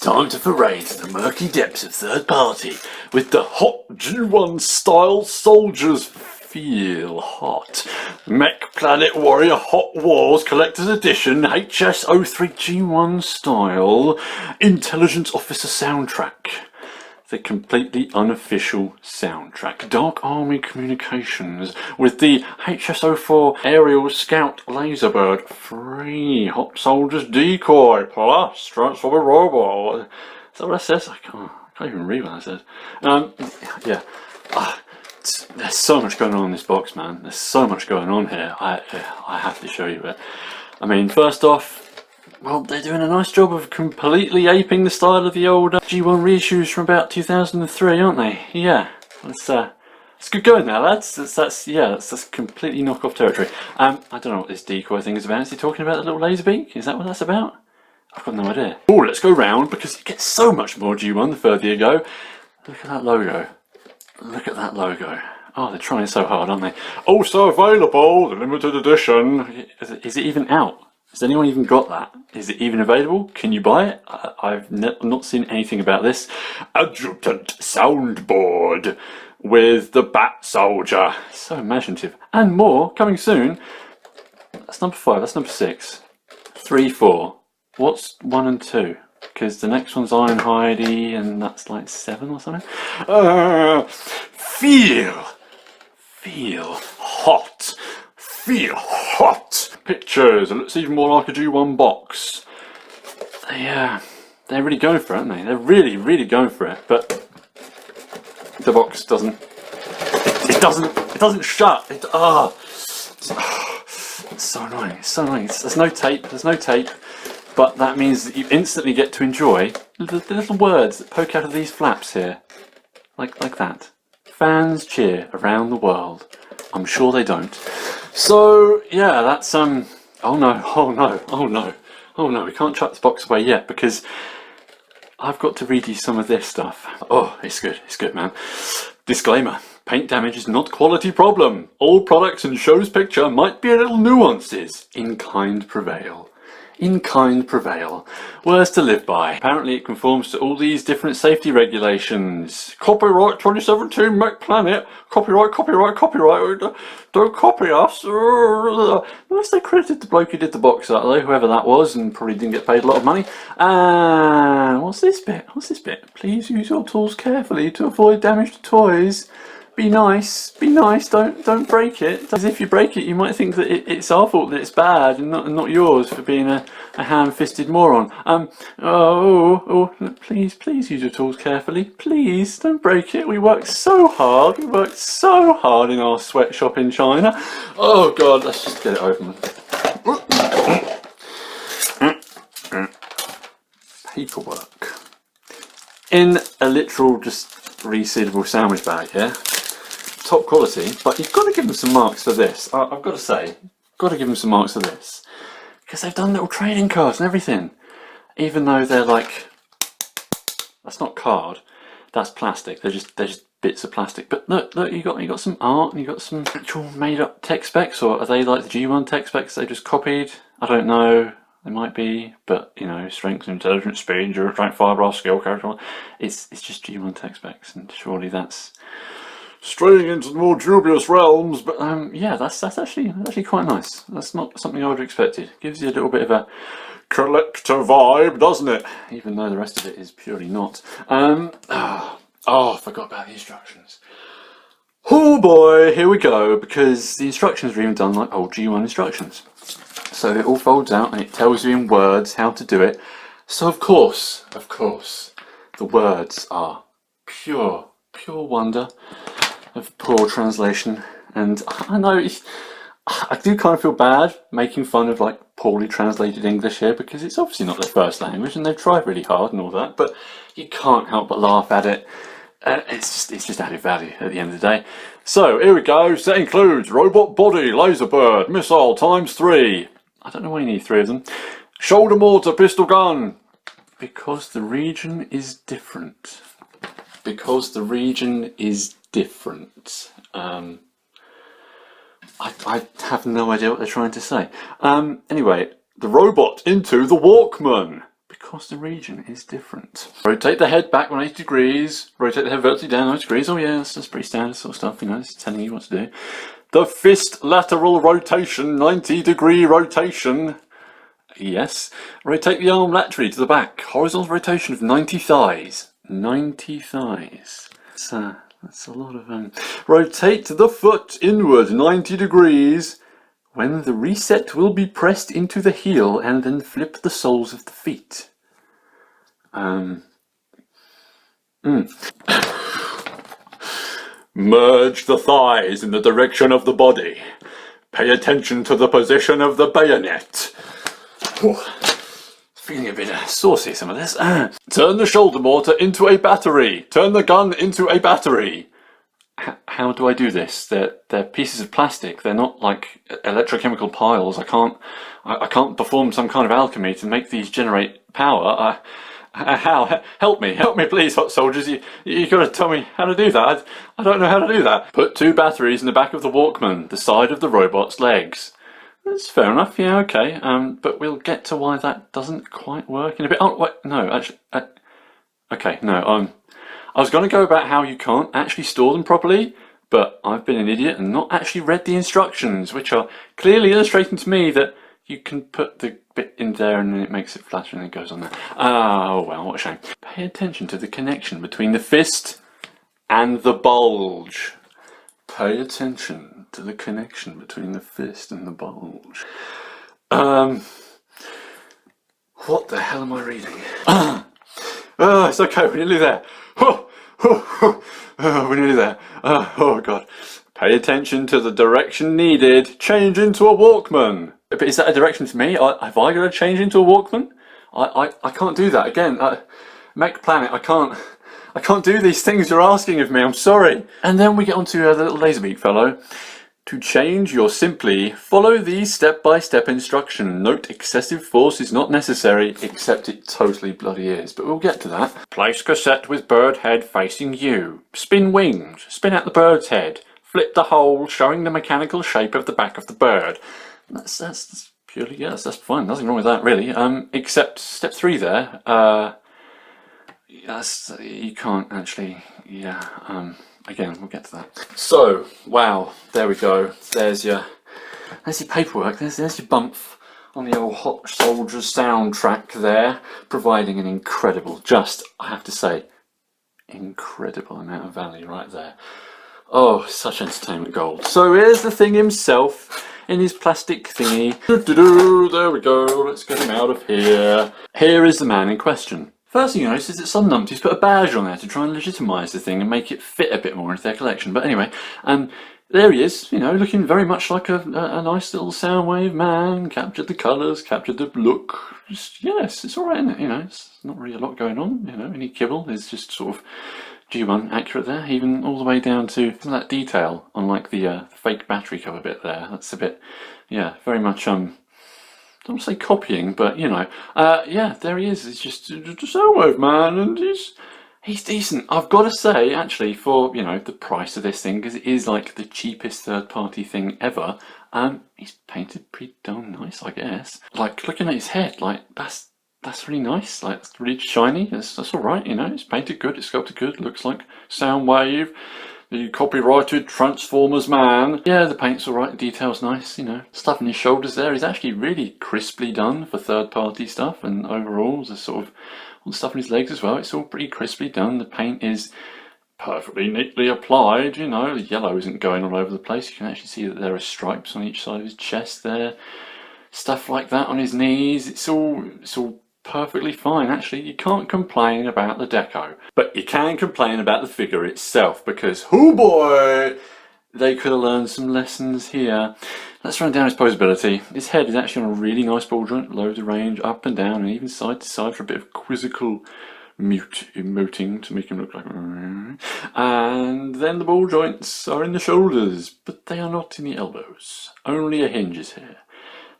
Time to foray into the murky depths of third party with the hot G1 style soldiers. Feel hot. Mech Planet Warrior Hot Wars Collector's Edition HS03 G1 style Intelligence Officer soundtrack. The completely unofficial soundtrack. Dark Army Communications with the HS04 Aerial Scout Laserbird. Free Hot Soldiers Decoy plus Transformer Robot. Is that what it says? I can't even read what that says. Yeah. There's so much going on in this box, man. There's so much going on here. I have to show you it. I mean, first off, well, they're doing a nice job of completely aping the style of the old G1 reissues from about 2003, aren't they? Yeah, it's good going now, lads. That's completely knock-off territory. I don't know what this decoy thing is about. Is he talking about the little laser beak? Is that what that's about? I've got no idea. Oh, let's go round because it gets so much more G1 the further you go. Look at that logo. Look at that logo. Oh, they're trying so hard, aren't they? Also available, the limited edition. Is it even out? Has anyone even got that? Is it even available? Can you buy it? I've not seen anything about this. Adjutant soundboard with the Bat Soldier. So imaginative. And more coming soon. That's number 5. That's number 6. 3, 4. What's 1 and 2? Because the next one's Ironhide, and that's like 7 or something. Feel hot. Feel hot. Pictures. It looks even more like a G1 box. They're really going for it, aren't they? They're really going for it. But the box doesn't. It doesn't shut. It's so annoying. It's so annoying. There's no tape. There's no tape. But that means that you instantly get to enjoy the little words that poke out of these flaps here, like that. Fans cheer around the world. I'm sure they don't. So yeah, that's oh no, we can't chuck this box away yet because I've got to read you some of this stuff. Oh, it's good, man. Disclaimer: paint damage is not quality problem. All products and show's picture might be a little nuances. In kind prevail. In kind prevail. Words to live by. Apparently it conforms to all these different safety regulations. Copyright 2017 Mech Planet. Copyright. Don't copy us. Unless they credited the bloke who did the box art though, whoever that was, and probably didn't get paid a lot of money. And what's this bit? Please use your tools carefully to avoid damage to toys. Be nice, don't break it. Because if you break it, you might think that it's our fault that it's bad and not yours for being a ham-fisted moron. Please use your tools carefully. Please, don't break it. We worked so hard in our sweatshop in China. Oh God, let's just get it open. Paperwork. In a literal, just resealable sandwich bag here. Top quality, but you've got to give them some marks for this. I've got to say, got to give them some marks for this because they've done little trading cards and everything. Even though they're like, that's not card, that's plastic. They're just bits of plastic. But look, you got some art and you got some actual made-up tech specs, or are they like the G1 tech specs they just copied? I don't know. They might be, but you know, strength, intelligence, speed, endurance, strength, fibre, skill, character. It's just G1 tech specs, and surely that's straying into the more dubious realms, but yeah, that's actually quite nice. That's not something I would have expected. Gives you a little bit of a collector vibe, doesn't it? Even though the rest of it is purely not. I forgot about the instructions. Oh boy, here we go, because the instructions are even done like old G1 instructions. So it all folds out and it tells you in words how to do it. So of course, the words are pure wonder of poor translation, and I know I do kind of feel bad making fun of like poorly translated English here because it's obviously not their first language and they've tried really hard and all that, but you can't help but laugh at it. It's just added value at the end of the day. So here we go. Set includes robot body, laserbird, missile ×3. I don't know why you need 3 of them. Shoulder mortar, pistol gun. Because the region is different. I have no idea what they're trying to say. Anyway, the robot into the Walkman. across the region is different. Rotate the head back 180 degrees. Rotate the head vertically down 90 degrees. Oh yeah, that's pretty standard sort of stuff, you know, it's telling you what to do. The fist lateral rotation, 90-degree rotation. Yes. Rotate the arm laterally to the back. Horizontal rotation of 90 thighs. 90 thighs. That's a lot of... Rotate the foot inward 90 degrees. When the reset will be pressed into the heel and then flip the soles of the feet. Merge the thighs in the direction of the body. Pay attention to the position of the bayonet. Feeling a bit saucy, some of this. Turn the shoulder mortar into a battery. Turn the gun into a battery. How do I do this? They're pieces of plastic. They're not like electrochemical piles. I can't perform some kind of alchemy to make these generate power. How? Help me, please, hot soldiers. You gotta tell me how to do that. I don't know how to do that. Put 2 batteries in the back of the Walkman, the side of the robot's legs. That's fair enough. Yeah, okay. But we'll get to why that doesn't quite work in a bit. Oh, wait, no, actually. Okay, no. I was going to go about how you can't actually store them properly, but I've been an idiot and not actually read the instructions, which are clearly illustrating to me that you can put the bit in there and then it makes it flatter and it goes on there. Oh well, what a shame. Pay attention to the connection between the fist and the bulge. Pay attention to the connection between the fist and the bulge. What the hell am I reading? It's okay, we're nearly there. We're nearly there. Oh god. Pay attention to the direction needed. Change into a Walkman. But is that a direction to me? Have I got to change into a Walkman? I can't do that. Again, Mech Planet, I can't do these things you're asking of me, I'm sorry. And then we get onto the little Laserbeak fellow. To change, you'll simply follow these step-by-step instructions. Note, excessive force is not necessary, except it totally bloody is. But we'll get to that. Place cassette with bird head facing you. Spin wings. Spin out the bird's head. Flip the hole, showing the mechanical shape of the back of the bird. That's purely, yes, that's fine. Nothing wrong with that, really. Except step 3 there. You can't actually, again, we'll get to that. So, wow, there we go. There's your paperwork. There's your bump on the old Hot Soldiers soundtrack there, providing an incredible, I have to say, incredible amount of value right there. Oh, such entertainment gold. So here's the thing himself in his plastic thingy. There we go. Let's get him out of here. Here is the man in question. First thing you notice is that some numpties put a badge on there to try and legitimise the thing and make it fit a bit more into their collection. But anyway, there he is, you know, looking very much like a nice little Soundwave man. Captured the colours, captured the look. Yes, it's alright, isn't it? You know, it's not really a lot going on, you know, any kibble is just sort of G1 accurate there, even all the way down to some of that detail on like the fake battery cover bit there. That's a bit, yeah, very much, I don't want to say copying, but you know, yeah, there he is. He's just a Soundwave man, and he's decent. I've got to say, actually, for you know the price of this thing, because it is like the cheapest third-party thing ever. He's painted pretty darn nice, I guess. Like looking at his head, like that's really nice. Like it's really shiny. That's all right. You know, it's painted good. It's sculpted good. Looks like Soundwave. The copyrighted Transformers man. Yeah, the paint's alright, the detail's nice, you know. Stuff on his shoulders there is actually really crisply done for third-party stuff, and overall, there's sort of all the stuff on his legs as well. It's all pretty crisply done. The paint is perfectly neatly applied, you know. The yellow isn't going all over the place. You can actually see that there are stripes on each side of his chest there. Stuff like that on his knees. It's all perfectly fine. Actually, you can't complain about the deco, but you can complain about the figure itself, because oh boy, they could have learned some lessons here. Let's run down his posability. His head is actually on a really nice ball joint, loads of range up and down and even side to side for a bit of quizzical emoting to make him look like, and then the ball joints are in the shoulders, but they are not in the elbows. Only a hinge is here.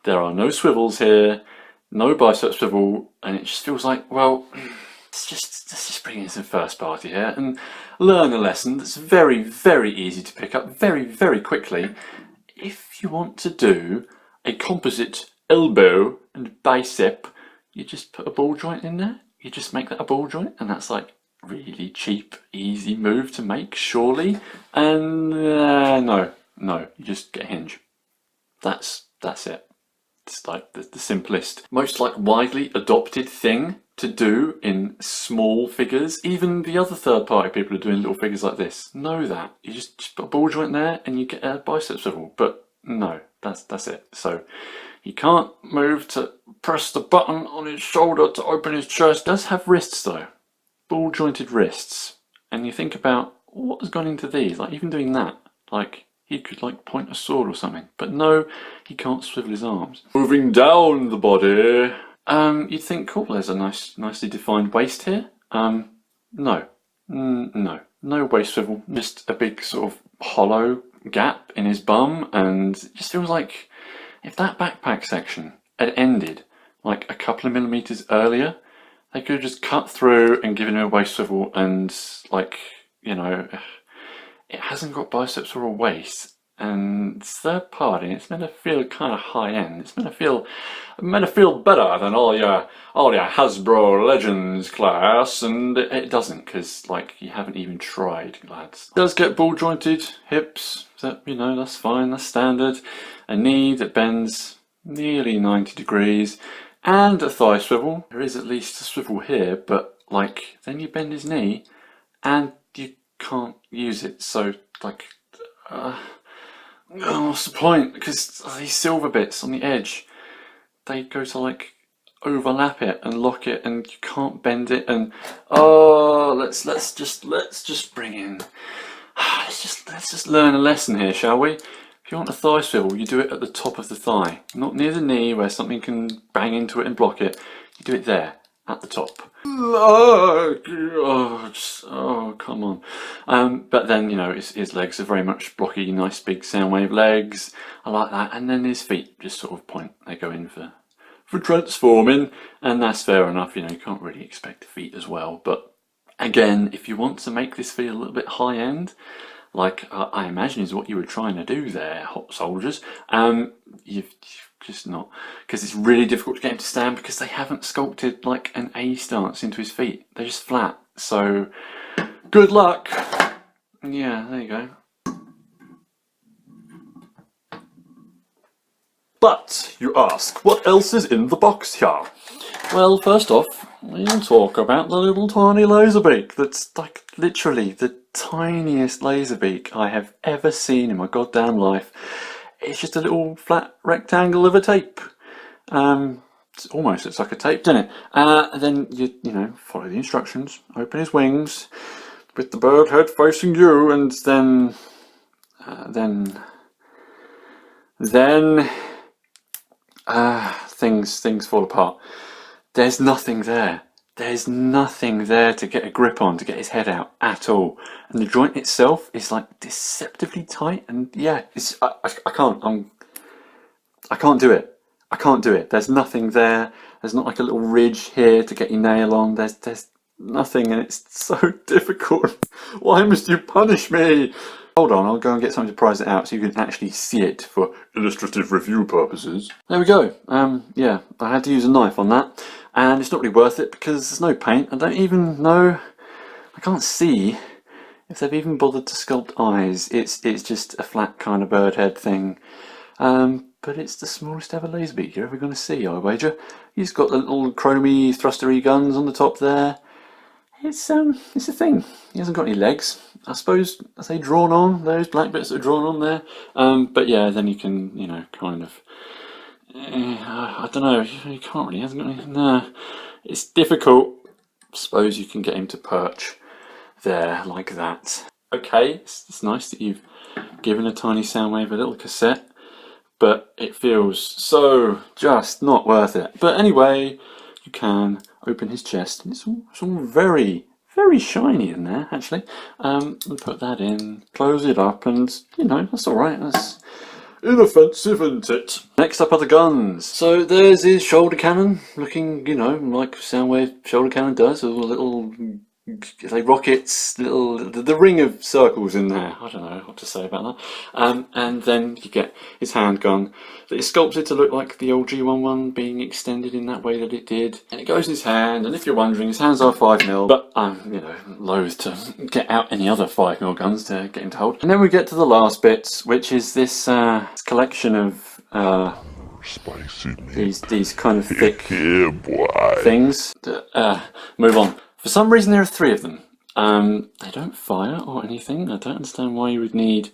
There are no swivels here. No bicep swivel, and it just feels like, well, let's just bring in some first party here and learn a lesson that's very, very easy to pick up very, very quickly. If you want to do a composite elbow and bicep, you just put a ball joint in there. You just make that a ball joint, and that's like really cheap, easy move to make, surely. And no, you just get a hinge. That's it. It's like the simplest, most like widely adopted thing to do in small figures. Even the other third-party people are doing little figures like this. Know that. You just put a ball joint there and you get a bicep swivel. But no, that's it. So he can't move to press the button on his shoulder to open his chest. Does have wrists though. Ball jointed wrists. And you think about what has gone into these. Like even doing that. Like he could like point a sword or something. But no, he can't swivel his arms. Moving down the body. You'd think, cool, there's a nicely defined waist here. No, no waist swivel. Just a big sort of hollow gap in his bum, and it just feels like if that backpack section had ended like a couple of millimeters earlier, they could have just cut through and given him a waist swivel, and like, you know, it hasn't got biceps or a waist. And it's third party, it's meant to feel kind of high end. It's meant to feel better than all your Hasbro Legends class, and it doesn't, because like you haven't even tried, lads. It does get ball jointed hips, that, you know, that's fine, that's standard. A knee that bends nearly 90 degrees, and a thigh swivel. There is at least a swivel here, but like then you bend his knee, and you can't use it. So like. Oh, what's the point? Because these silver bits on the edge, they go to like overlap it and lock it, and you can't bend it. And oh, let's just bring in. Let's just learn a lesson here, shall we? If you want a thigh swivel, you do it at the top of the thigh, not near the knee where something can bang into it and block it. You do it there. At the top. Oh, come on. But then, you know, his legs are very much blocky, nice big Soundwave legs. I like that. And then his feet just sort of point. They go in for transforming, and that's fair enough. You know, you can't really expect feet as well. But again, if you want to make this feel a little bit high end, like I imagine is what you were trying to do there, hot soldiers, you've just not, because it's really difficult to get him to stand because they haven't sculpted like an A stance into his feet. They're just flat. So good luck. Yeah, there you go. But you ask, what else is in the box here? Well, first off, we'll talk about the little tiny laser beak. That's like literally the tiniest laser beak I have ever seen in my goddamn life. It's just a little flat rectangle of a tape. It almost looks like a tape, doesn't it? Then you know, follow the instructions, open his wings with the bird head facing you, and then things fall apart. There's nothing there. There's nothing there to get a grip on, to get his head out at all. And the joint itself is like deceptively tight, and yeah, I can't do it. I can't do it. There's nothing there. There's not like a little ridge here to get your nail on. There's nothing, and it's so difficult. Why must you punish me? Hold on, I'll go and get something to prize it out so you can actually see it for illustrative review purposes. There we go. Yeah, I had to use a knife on that, and it's not really worth it because there's no paint. I don't even know. I can't see if they've even bothered to sculpt eyes. It's just a flat kind of bird head thing. But it's the smallest ever laser beak you're ever going to see, I wager. He's got the little chromy thrustery guns on the top there. It's a thing. He hasn't got any legs. I suppose, are they drawn on? Those black bits that are drawn on there. But yeah, then you can, you know, kind of. I don't know. You can't really. He hasn't got any. No, it's difficult. I suppose you can get him to perch there like that. Okay, it's nice that you've given a tiny Soundwave a little cassette, but it feels so just not worth it. But anyway, you can open his chest, and it's all very, very shiny in there, actually. And put that in, close it up, and, you know, that's alright. That's inoffensive, isn't it? Next up are the guns. So there's his shoulder cannon, looking, you know, like Soundwave shoulder cannon does, with a little like rockets, the ring of circles in there. I don't know what to say about that. And then you get his handgun that is sculpted to look like the old G11 being extended in that way that it did. And it goes in his hand, and if you're wondering, his hands are 5mm, but I'm, you know, loath to get out any other 5mm guns to get him to hold. And then we get to the last bits, which is this collection of spicy these kind of thick boy. things. Move on. For some reason there are 3 of them. They don't fire or anything. I don't understand why you would need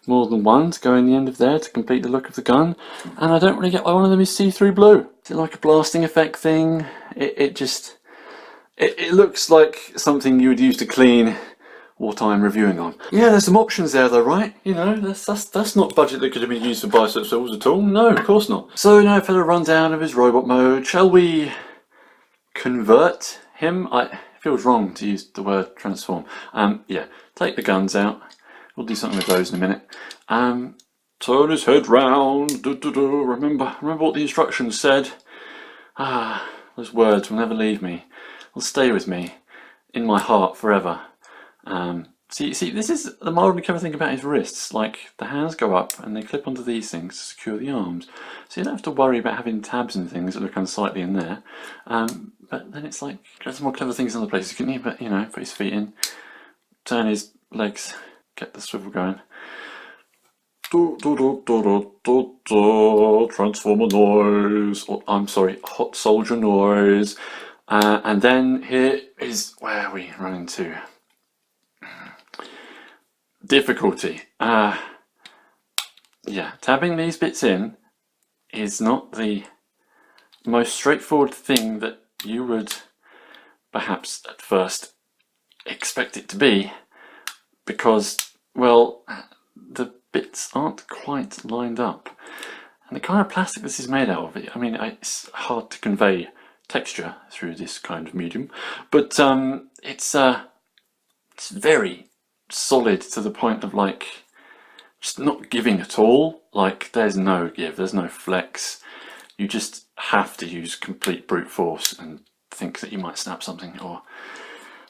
more than one to go in the end of there to complete the look of the gun. And I don't really get why one of them is see-through blue. Is it like a blasting effect thing? It looks like something you would use to clean wartime reviewing on. Yeah, there's some options there though, right? You know, that's not budget that could have been used for bicep tools at all. No, of course not. So now for the rundown of his robot mode, shall we convert him? It feels wrong to use the word transform. Yeah, take the guns out. We'll do something with those in a minute. Turn his head round. Remember what the instructions said. Those words will never leave me. Will stay with me in my heart forever. See, this is the mildly clever thing about his wrists. Like, the hands go up and they clip onto these things to secure the arms. So you don't have to worry about having tabs and things that look unsightly in there. But then it's like, there's more clever things in other places, couldn't you? But, you know, put his feet in, turn his legs, get the swivel going. Transformer noise. Oh, I'm sorry, hot soldier noise. And then here is where we run into difficulty. Yeah, tabbing these bits in is not the most straightforward thing that you would perhaps at first expect it to be, because, well, the bits aren't quite lined up. And the kind of plastic this is made out of, I mean, it's hard to convey texture through this kind of medium, but it's very solid to the point of, like, just not giving at all. Like, there's no give, there's no flex. You just have to use complete brute force and think that you might snap something, or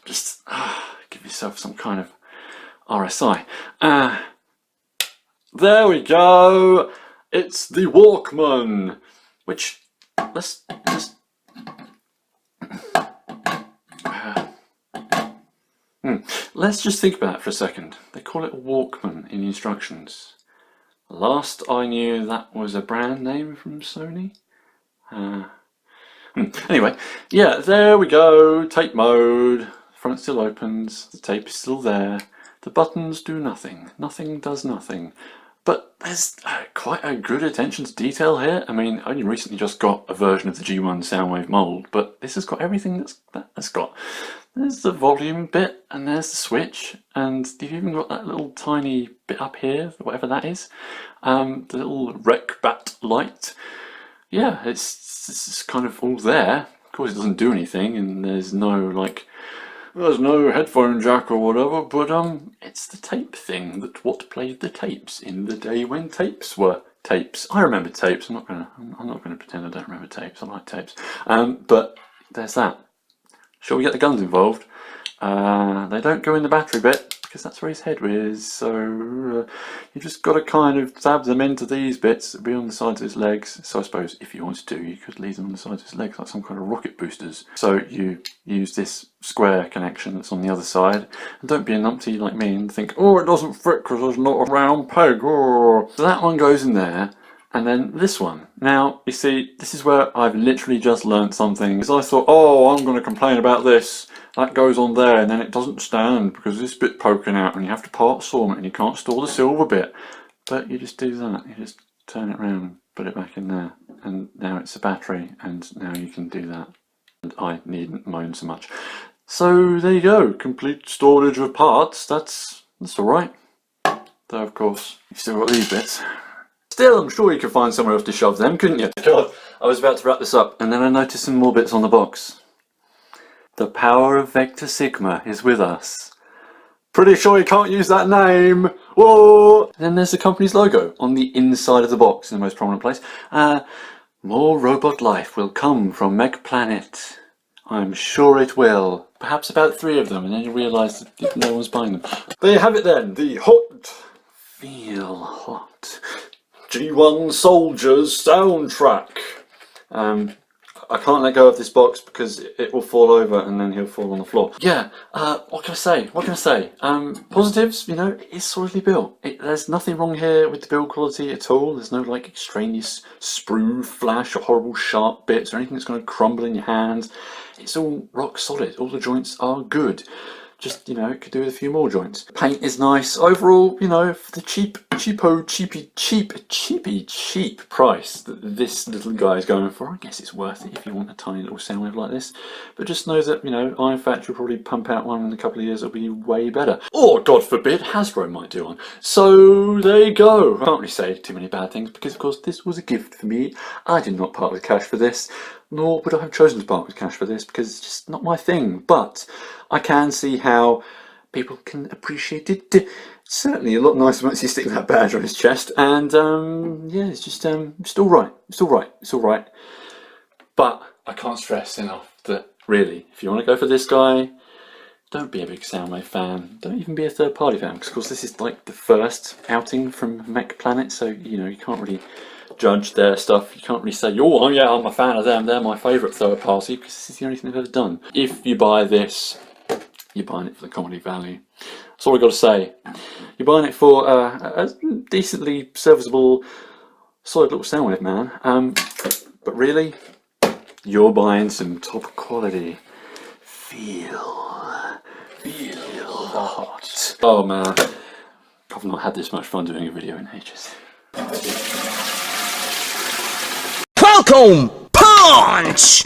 just give yourself some kind of RSI. There we go. It's the Walkman, which let's just think about it for a second. They call it a Walkman in the instructions. Last I knew, that was a brand name from Sony. Anyway, yeah, there we go. Tape mode. Front still opens. The tape is still there. The buttons do nothing. Nothing does nothing. But there's quite a good attention to detail here. I mean, I only recently just got a version of the G1 Soundwave mould, but this has got everything that's got. There's the volume bit, and there's the switch, and you've even got that little tiny bit up here, whatever that is. The little rec bat light. Yeah, it's kind of all there. Of course it doesn't do anything, and there's no headphone jack or whatever, but it's the tape thing, that what played the tapes in the day when tapes were tapes. I remember tapes. I'm not gonna pretend I don't remember tapes. I like tapes. But there's that. Shall we get the guns involved? They don't go in the battery bit, because that's where his head is, so you just got to kind of stab them into these bits that be on the sides of his legs. So I suppose if you wanted to, you could leave them on the sides of his legs like some kind of rocket boosters. So you use this square connection that's on the other side, and don't be a numpty like me and think, oh, it doesn't fit because there's not a round peg. Oh. So that one goes in there, and then this one. Now, you see, this is where I've literally just learnt something, because I thought, oh, I'm going to complain about this. That goes on there, and then it doesn't stand because this bit poking out, and you have to part saw it, and you can't store the silver bit. But you just do that. You just turn it around, put it back in there, and now it's a battery, and now you can do that. And I needn't moan so much. So there you go, complete storage of parts. That's all right. Though of course you've still got these bits. Still, I'm sure you could find somewhere else to shove them, couldn't you? God, I was about to wrap this up, and then I noticed some more bits on the box. The power of Vector Sigma is with us. Pretty sure you can't use that name. Whoa! Then there's the company's logo on the inside of the box in the most prominent place. More robot life will come from Meg Planet. I'm sure it will. Perhaps about 3 of them, and then you realise that no one's buying them. There you have it then, the Hot Feel Hot G1 Soldiers soundtrack. I can't let go of this box because it will fall over and then he'll fall on the floor. Yeah, what can I say? What can I say? Positives, you know, it's solidly built. There's nothing wrong here with the build quality at all. There's no like extraneous sprue, flash or horrible sharp bits or anything that's going to crumble in your hands. It's all rock solid. All the joints are good. Just, you know, it could do with a few more joints. Paint is nice. Overall, you know, for the cheap price that this little guy is going for, I guess it's worth it if you want a tiny little sound wave like this. But just know that, you know, Iron Factory will probably pump out one in a couple of years that'll be way better. Or, God forbid, Hasbro might do one. So, there you go. I can't really say too many bad things because, of course, this was a gift for me. I did not part with cash for this. Nor would I have chosen to part with cash for this because it's just not my thing. But I can see how people can appreciate it. It's certainly a lot nicer once you stick that badge on his chest. And yeah, it's just all right. It's all right. It's all right. But I can't stress enough that really, if you want to go for this guy, don't be a big Soundwave fan. Don't even be a third-party fan because, of course, this is like the first outing from Mech Planet. So you know you can't really judge their stuff. You can't really say, oh yeah, I'm a fan of them, they're my favourite third party, because this is the only thing they've ever done. If you buy this, you're buying it for the comedy value. That's all I've got to say. You're buying it for a decently serviceable, solid little Soundwave, man. But really, you're buying some top quality. Feel hot. Oh man, I've not had this much fun doing a video in ages. Welcome, punch!